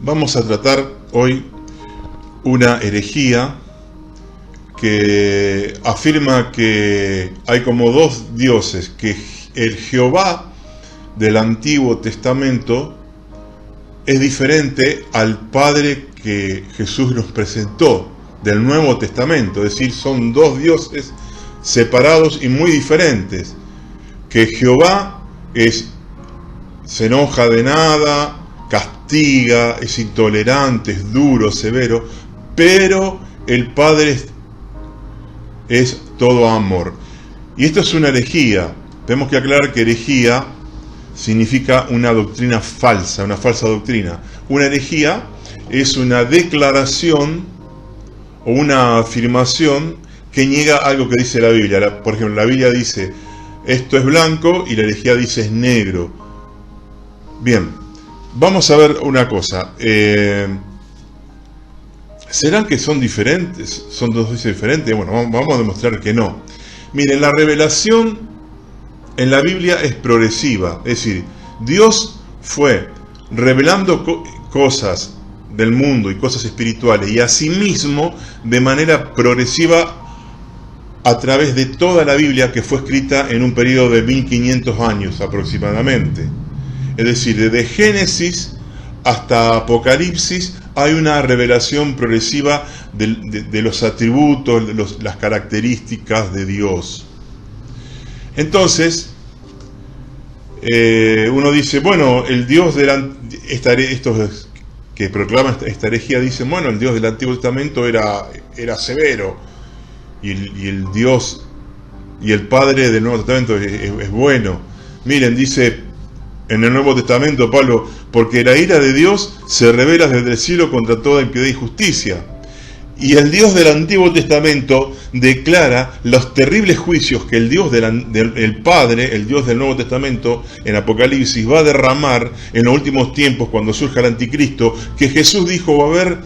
Vamos a tratar hoy una herejía que afirma que hay como dos dioses, que el Jehová del Antiguo Testamento es diferente al Padre que Jesús nos presentó del Nuevo Testamento, es decir, son dos dioses separados y muy diferentes, que Jehová se enoja de nada, castiga, es intolerante, es duro, severo, pero el Padre es todo amor. Y esto es una herejía. Tenemos que aclarar que herejía significa una doctrina falsa, una falsa doctrina. Una herejía es una declaración o una afirmación que niega algo que dice la Biblia. Por ejemplo, la Biblia dice, esto es blanco, y la herejía dice es negro. Bien, vamos a ver una cosa. ¿Serán que son diferentes? ¿Son dos dioses diferentes? Bueno, vamos a demostrar que no. Miren, la revelación en la Biblia es progresiva. Es decir, Dios fue revelando cosas del mundo y cosas espirituales, y asimismo de manera progresiva a través de toda la Biblia, que fue escrita en un periodo de 1500 años aproximadamente. Es decir, desde Génesis hasta Apocalipsis hay una revelación progresiva de los atributos, las características de Dios. Entonces, uno dice, bueno, el Dios estos que proclaman esta herejía dicen, bueno, el Dios del Antiguo Testamento era severo, y el Dios y el Padre del Nuevo Testamento es bueno. Miren, dice en el Nuevo Testamento Pablo, porque la ira de Dios se revela desde el cielo contra toda impiedad y justicia. Y el Dios del Antiguo Testamento declara los terribles juicios que el Dios el Padre, el Dios del Nuevo Testamento, en Apocalipsis, va a derramar en los últimos tiempos, cuando surja el Anticristo, que Jesús dijo va a haber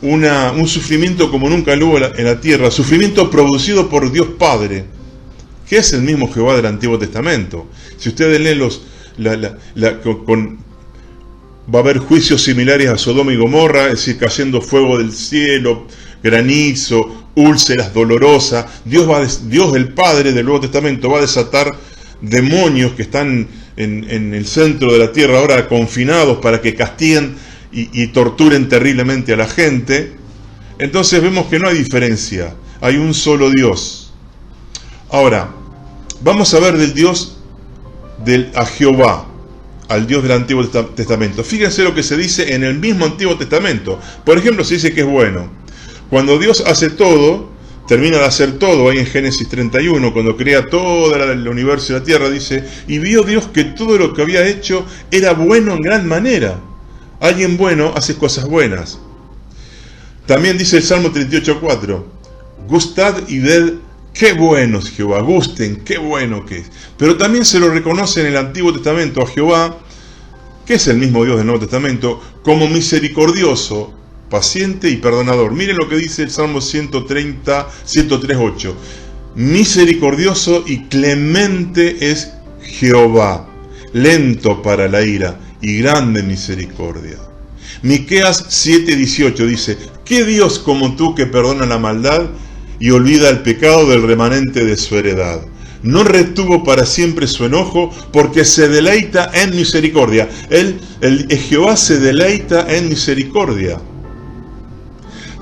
un sufrimiento como nunca lo hubo en la tierra, sufrimiento producido por Dios Padre, que es el mismo Jehová del Antiguo Testamento. Si ustedes leen va a haber juicios similares a Sodoma y Gomorra, es decir, cayendo fuego del cielo, granizo, úlceras dolorosas. Dios el Padre del Nuevo Testamento va a desatar demonios que están en el centro de la tierra ahora confinados para que castiguen y torturen terriblemente a la gente. Entonces vemos que no hay diferencia, hay un solo Dios. Ahora, vamos a ver del Dios a Jehová, al Dios del Antiguo Testamento. Fíjense lo que se dice en el mismo Antiguo Testamento. Por ejemplo, se dice que es bueno. Cuando Dios hace todo, termina de hacer todo, ahí en Génesis 31, cuando crea todo el universo y la tierra, dice, y vio Dios que todo lo que había hecho era bueno en gran manera. Alguien bueno hace cosas buenas. También dice el Salmo 38:4, gustad y ved qué bueno es Jehová, gusten, qué bueno que es. Pero también se lo reconoce en el Antiguo Testamento a Jehová, que es el mismo Dios del Nuevo Testamento, como misericordioso, paciente y perdonador. Miren lo que dice el Salmo 103:8. Misericordioso y clemente es Jehová, lento para la ira y grande misericordia. Miqueas 7:18 dice, ¿qué Dios como tú que perdona la maldad y olvida el pecado del remanente de su heredad? No retuvo para siempre su enojo, porque se deleita en misericordia. Jehová se deleita en misericordia.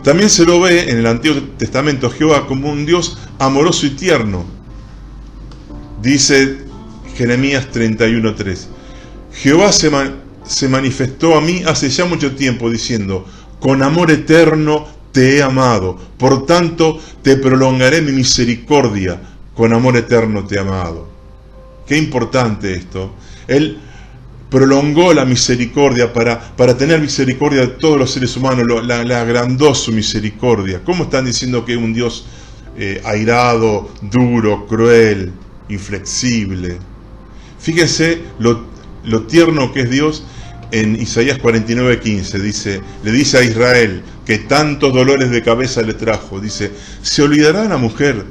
También se lo ve en el Antiguo Testamento Jehová como un Dios amoroso y tierno. Dice Jeremías 31:3. Jehová se manifestó a mí hace ya mucho tiempo, diciendo, con amor eterno te he amado, por tanto te prolongaré mi misericordia, con amor eterno te he amado. Qué importante esto. Él prolongó la misericordia para tener misericordia de todos los seres humanos, la agrandó su misericordia. ¿Cómo están diciendo que es un Dios airado, duro, cruel, inflexible? Fíjense lo tierno que es Dios. En Isaías 49:15 le dice a Israel que tantos dolores de cabeza le trajo. Dice, ¿se olvidará la mujer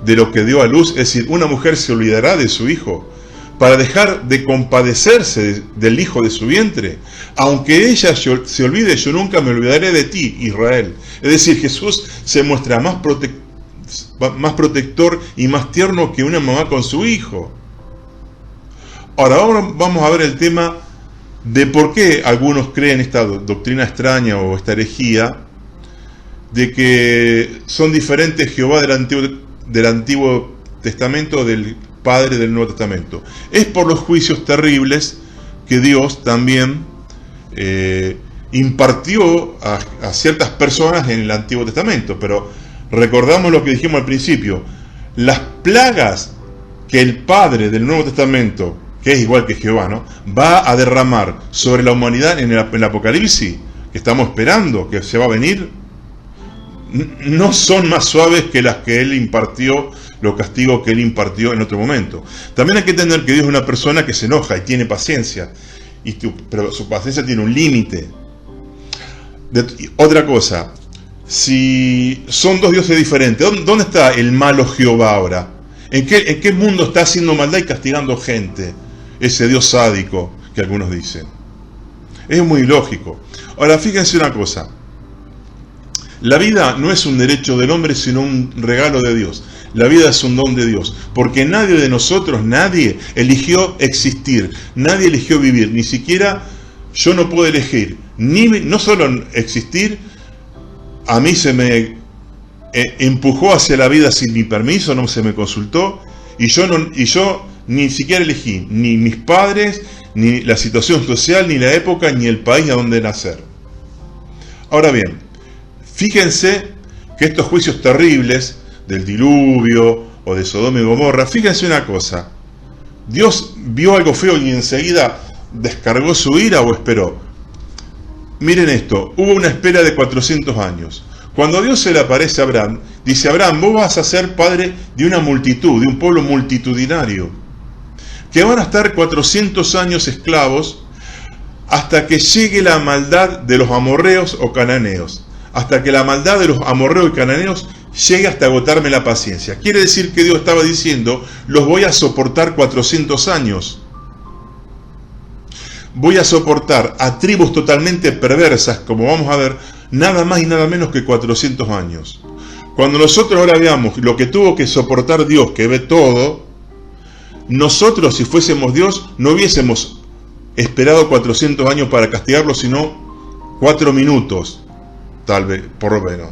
de lo que dio a luz? Es decir, ¿una mujer se olvidará de su hijo? para dejar de compadecerse del hijo de su vientre. Aunque ella se olvide, yo nunca me olvidaré de ti, Israel. Es decir, Jesús se muestra más protector y más tierno que una mamá con su hijo. Ahora vamos a ver el tema de por qué algunos creen esta doctrina extraña o esta herejía de que son diferentes Jehová del Antiguo Testamento del Padre del Nuevo Testamento. Es por los juicios terribles que Dios también impartió a ciertas personas en el Antiguo Testamento. Pero recordamos lo que dijimos al principio: las plagas que el Padre del Nuevo Testamento, que es igual que Jehová, ¿no?, va a derramar sobre la humanidad en el Apocalipsis, que estamos esperando que se va a venir, no son más suaves que las que Él impartió, los castigos que Él impartió en otro momento. También hay que entender que Dios es una persona que se enoja y tiene paciencia, pero su paciencia tiene un límite. Otra cosa, si son dos dioses diferentes, ¿dónde está el malo Jehová ahora? ¿En qué mundo está haciendo maldad y castigando gente? Ese Dios sádico que algunos dicen. Es muy lógico. Ahora, fíjense una cosa. La vida no es un derecho del hombre, sino un regalo de Dios. La vida es un don de Dios. Porque nadie de nosotros, nadie eligió existir. Nadie eligió vivir. Ni siquiera yo no puedo elegir. No solo existir, a mí se me empujó hacia la vida sin mi permiso, no se me consultó. Y yo ni siquiera elegí ni mis padres, ni la situación social, ni la época, ni el país a donde nacer. Ahora bien, fíjense que estos juicios terribles del diluvio o de Sodoma y Gomorra, fíjense una cosa: ¿Dios vio algo feo y enseguida descargó su ira o esperó? Miren esto, hubo una espera de 400 años. Cuando Dios se le aparece a Abraham, dice: Abraham, vos vas a ser padre de una multitud, de un pueblo multitudinario, que van a estar 400 años esclavos hasta que llegue la maldad de los amorreos o cananeos, hasta que la maldad de los amorreos y cananeos llegue hasta agotarme la paciencia. Quiere decir que Dios estaba diciendo: los voy a soportar 400 años. Voy a soportar a tribus totalmente perversas, como vamos a ver, nada más y nada menos que 400 años. Cuando nosotros ahora veamos lo que tuvo que soportar Dios, que ve todo, nosotros, si fuésemos Dios, no hubiésemos esperado 400 años para castigarlo, sino 4 minutos, tal vez, por lo menos.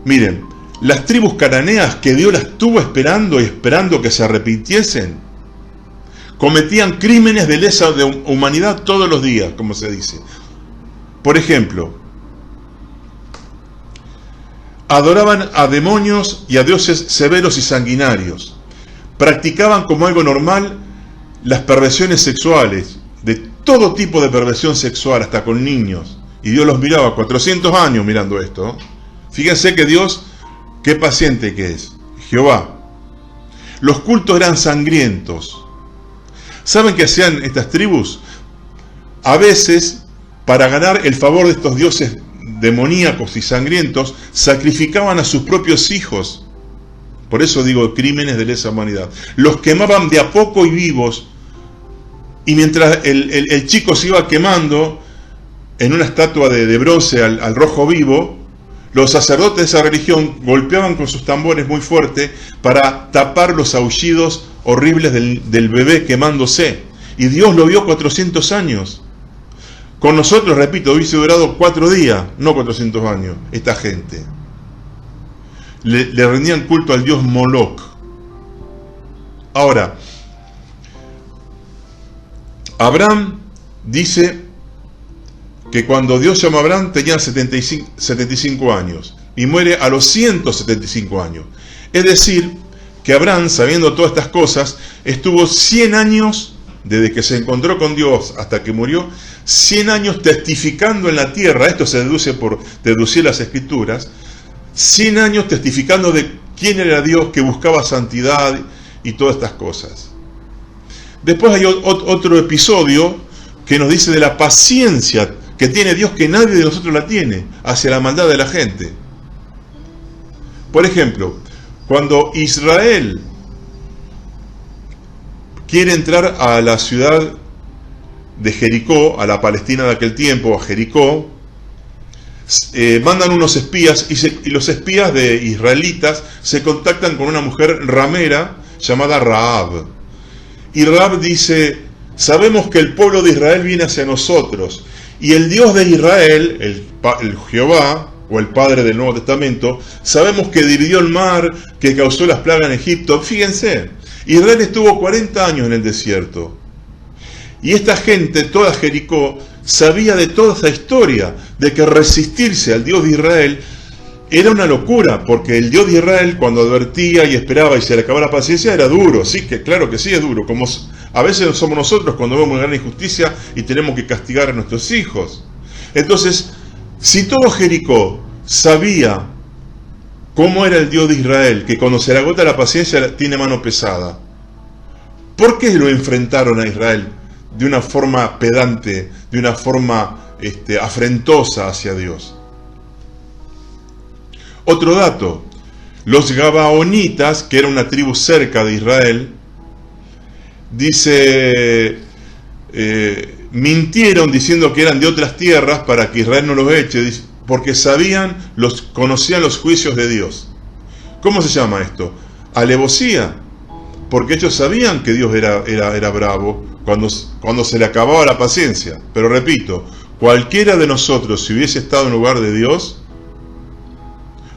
Miren, las tribus cananeas que Dios las estuvo esperando y esperando que se arrepintiesen, cometían crímenes de lesa humanidad todos los días, como se dice. Por ejemplo, adoraban a demonios y a dioses severos y sanguinarios. Practicaban como algo normal las perversiones sexuales, de todo tipo de perversión sexual, hasta con niños. Y Dios los miraba 400 años mirando esto. Fíjense que Dios, qué paciente que es, Jehová. Los cultos eran sangrientos. ¿Saben qué hacían estas tribus? A veces, para ganar el favor de estos dioses demoníacos y sangrientos, sacrificaban a sus propios hijos. Por eso digo crímenes de lesa humanidad. Los quemaban de a poco y vivos, y mientras el chico se iba quemando en una estatua de bronce al rojo vivo, los sacerdotes de esa religión golpeaban con sus tambores muy fuerte para tapar los aullidos horribles del bebé quemándose. Y Dios lo vio 400 años. Con nosotros, repito, hubiese durado 4 días, no 400 años, esta gente. Le rendían culto al dios Moloch. Ahora, Abraham dice que cuando Dios llamó a Abraham tenía 75 años y muere a los 175 años. Es decir, que Abraham, sabiendo todas estas cosas, estuvo 100 años, desde que se encontró con Dios hasta que murió, 100 años testificando en la tierra. Esto se deduce por deducir las Escrituras. 100 años testificando de quién era Dios, que buscaba santidad y todas estas cosas. Después hay otro episodio que nos dice de la paciencia que tiene Dios, que nadie de nosotros la tiene, hacia la maldad de la gente. Por ejemplo, cuando Israel quiere entrar a la ciudad de Jericó, a la Palestina de aquel tiempo, a Jericó. Mandan unos espías y los espías de israelitas se contactan con una mujer ramera llamada Rahab. Y Rahab dice: sabemos que el pueblo de Israel viene hacia nosotros, y el Dios de Israel, el Jehová, o el Padre del Nuevo Testamento, sabemos que dividió el mar, que causó las plagas en Egipto. Fíjense, Israel estuvo 40 años en el desierto. Y esta gente, toda Jericó, sabía de toda esa historia, de que resistirse al Dios de Israel era una locura, porque el Dios de Israel, cuando advertía y esperaba y se le acababa la paciencia, era duro. Sí, que claro que sí es duro, como a veces somos nosotros cuando vemos una gran injusticia y tenemos que castigar a nuestros hijos. Entonces, si todo Jericó sabía cómo era el Dios de Israel, que cuando se le agota la paciencia tiene mano pesada, ¿por qué lo enfrentaron a Israel de una forma pedante, de una forma afrentosa hacia Dios? Otro dato: los Gabaonitas, que era una tribu cerca de Israel, dice, mintieron diciendo que eran de otras tierras para que Israel no los eche, porque conocían los juicios de Dios. ¿Cómo se llama esto? Alevosía, porque ellos sabían que Dios era bravo cuando se le acababa la paciencia. Pero repito, cualquiera de nosotros, si hubiese estado en lugar de Dios,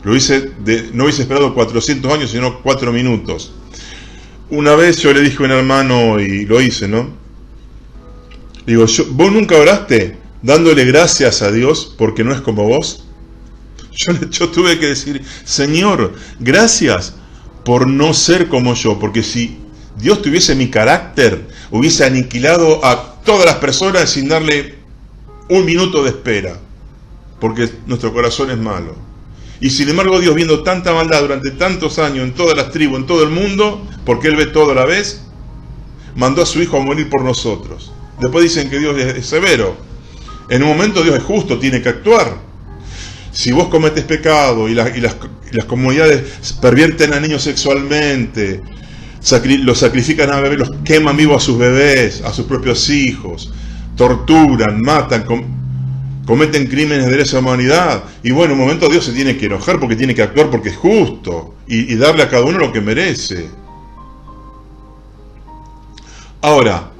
no hubiese esperado 400 años, sino 4 minutos. Una vez yo le dije a un hermano, y lo hice, ¿no? Digo, ¿vos nunca oraste dándole gracias a Dios porque no es como vos? Yo tuve que decir: Señor, gracias por no ser como yo, porque si Dios tuviese mi carácter, hubiese aniquilado a todas las personas sin darle un minuto de espera, porque nuestro corazón es malo. Y sin embargo, Dios, viendo tanta maldad durante tantos años en todas las tribus, en todo el mundo, porque Él ve todo a la vez, mandó a su Hijo a morir por nosotros. Después dicen que Dios es severo. En un momento Dios es justo, tiene que actuar. Si vos cometes pecado y las comunidades pervierten a niños sexualmente, los sacrifican a bebés, los queman vivos a sus bebés, a sus propios hijos, torturan, matan, cometen crímenes de lesa humanidad, y bueno, en un momento Dios se tiene que enojar porque tiene que actuar, porque es justo, y darle a cada uno lo que merece. Ahora,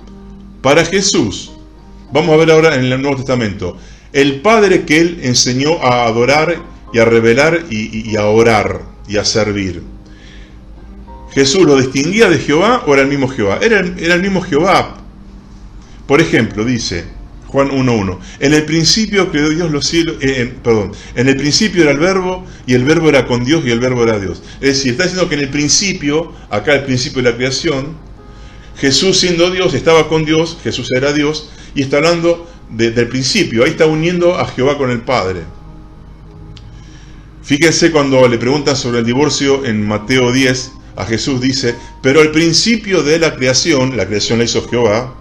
para Jesús, vamos a ver ahora en el Nuevo Testamento, el Padre que Él enseñó a adorar y a revelar y a orar y a servir. ¿Jesús lo distinguía de Jehová o era el mismo Jehová? Era el mismo Jehová. Por ejemplo, dice Juan 1:1, en el principio creó Dios los cielos, en el principio era el verbo, y el verbo era con Dios, y el verbo era Dios. Es decir, está diciendo que en el principio, acá el principio de la creación, Jesús siendo Dios, estaba con Dios, Jesús era Dios, y está hablando del principio, ahí está uniendo a Jehová con el Padre. Fíjense cuando le preguntan sobre el divorcio en Mateo 10, a Jesús dice, pero al principio de la creación la hizo Jehová,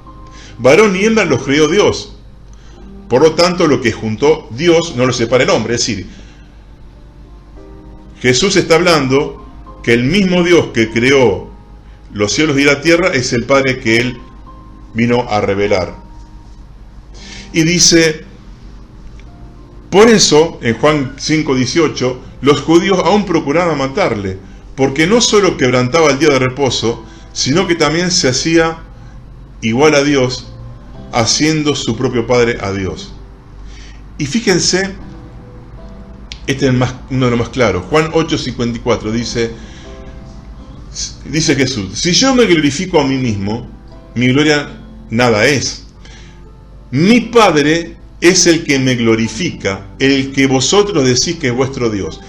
varón y hembra los creó Dios. Por lo tanto, lo que juntó Dios no lo separa el hombre. Es decir, Jesús está hablando que el mismo Dios que creó los cielos y la tierra es el Padre que Él vino a revelar. Y dice, por eso, en Juan 5:18, los judíos aún procuraban matarle, porque no solo quebrantaba el día de reposo, sino que también se hacía igual a Dios, haciendo su propio Padre a Dios. Y fíjense, este es uno de los más claros. Juan 8:54 dice Jesús, si yo me glorifico a mí mismo, mi gloria nada es. Mi Padre es el que me glorifica, el que vosotros decís que es vuestro Dios.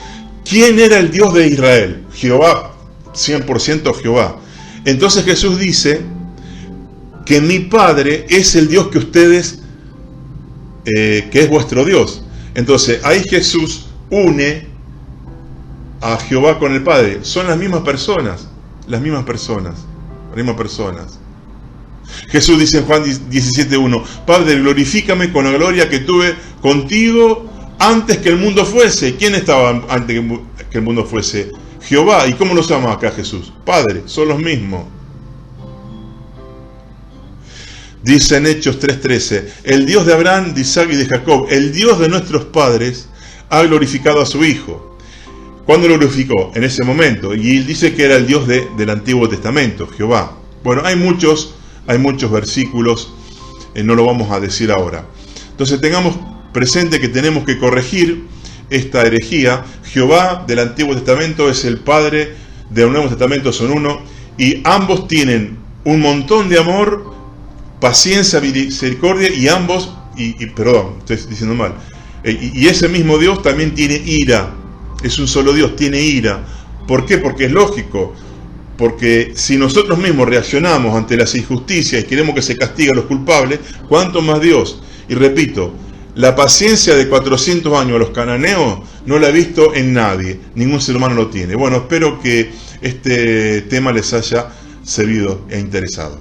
¿Quién era el Dios de Israel? Jehová, 100% Jehová. Entonces Jesús dice que mi Padre es el Dios que ustedes, que es vuestro Dios. Entonces ahí Jesús une a Jehová con el Padre. Son las mismas personas. Jesús dice en Juan 17:1, Padre, glorifícame con la gloria que tuve contigo antes que el mundo fuese. ¿Quién estaba antes que el mundo fuese? Jehová. ¿Y cómo los llama acá Jesús? Padre, son los mismos. Dice en Hechos 3:13, el Dios de Abraham, de Isaac y de Jacob, el Dios de nuestros padres, ha glorificado a su Hijo. ¿Cuándo lo glorificó? En ese momento. Y él dice que era el Dios del Antiguo Testamento, Jehová. Bueno, hay muchos versículos, no lo vamos a decir ahora. Entonces tengamos presente que tenemos que corregir esta herejía. Jehová del Antiguo Testamento es el Padre del Nuevo Testamento, son uno, y ambos tienen un montón de amor, paciencia, misericordia, y ambos, perdón, estoy diciendo mal, y ese mismo Dios también tiene ira. Es un solo Dios, tiene ira. ¿Por qué? Porque es lógico. Porque si nosotros mismos reaccionamos ante las injusticias y queremos que se castigue a los culpables, ¿cuánto más Dios? Y repito, la paciencia de 400 años a los cananeos no la he visto en nadie. Ningún ser humano lo tiene. Bueno, espero que este tema les haya servido e interesado.